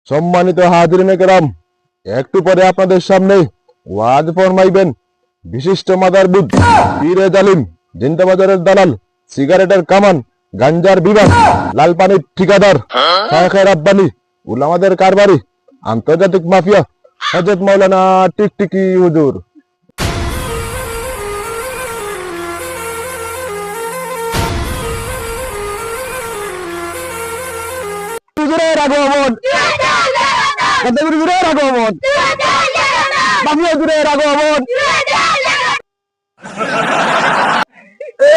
সম্মানিত হাজিরিনে কেরাম, একটু পরে আপনাদের সামনে ওয়াজ ফরমাইবেন বিশিষ্ট মাদারবুদ পীরে জালিম, জিন্দাবাজারের দালাল, সিগারেটের কামান, গাঞ্জার বিভাগ, লালপানির ঠিকাদার, শায়খে রাব্বানি, উলামাদের কারবারি, আন্তর্জাতিক মাফিয়া হযরত মাওলানা টিকটিকি হুজুর। হুজুরের আগমন, হুজুরের আগমন, মাফিয়া হুজুরের আগমন।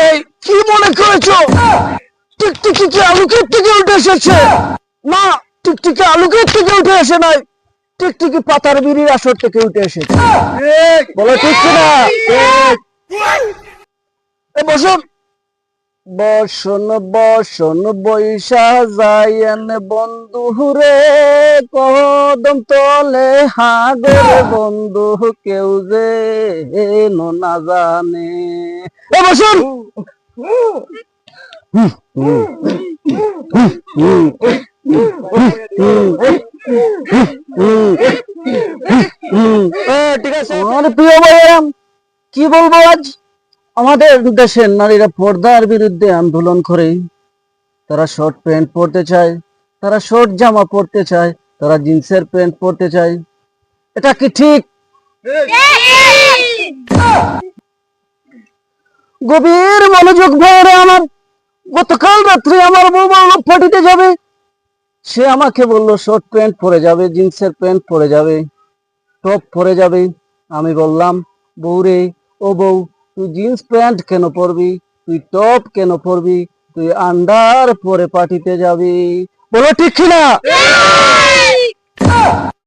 এই কি মনে করেছো টিকটিকি কি আলুকের থেকে উঠে এসেছে? না, টিকটিকি আলুকের থেকে উঠে এসে নাই, টিকটিকি পাতার বিড়ির আসর থেকে উঠে এসেছে। বলো ঠিক কিনা? বসুন বসন বসন বৈশা যাইয়েন বন্ধু রে, কদম তলে হাগর বন্ধু কেউ যে না জানে। বসুন। ঠিক আছে আমার প্রিয় ভাইয়েরা, কি বলবো, আজ আমাদের দেশের নারীরা পর্দার বিরুদ্ধে আন্দোলন করে। তারা শর্ট প্যান্ট পরতে চায়, তারা শর্ট জামা পরতে চায়, তারা জিন্সের প্যান্ট পরতে চায়। এটা কি ঠিক? গভীর মনোযোগ ভাইয়েরা আমার, গতকাল রাত্রে আমার বউ বলল পার্টিতে যাবে। সে আমাকে বলল শর্ট প্যান্ট পরে যাবে, জিন্সের প্যান্ট পরে যাবে, টপ পরে যাবে। আমি বললাম, বউরে, ও বউ, তুই জিন্স প্যান্ট কেন পরবি, তুই টপ কেন পরবি, তুই আন্ডার পরে পার্টিতে যাবি? বলো ঠিক কিনা?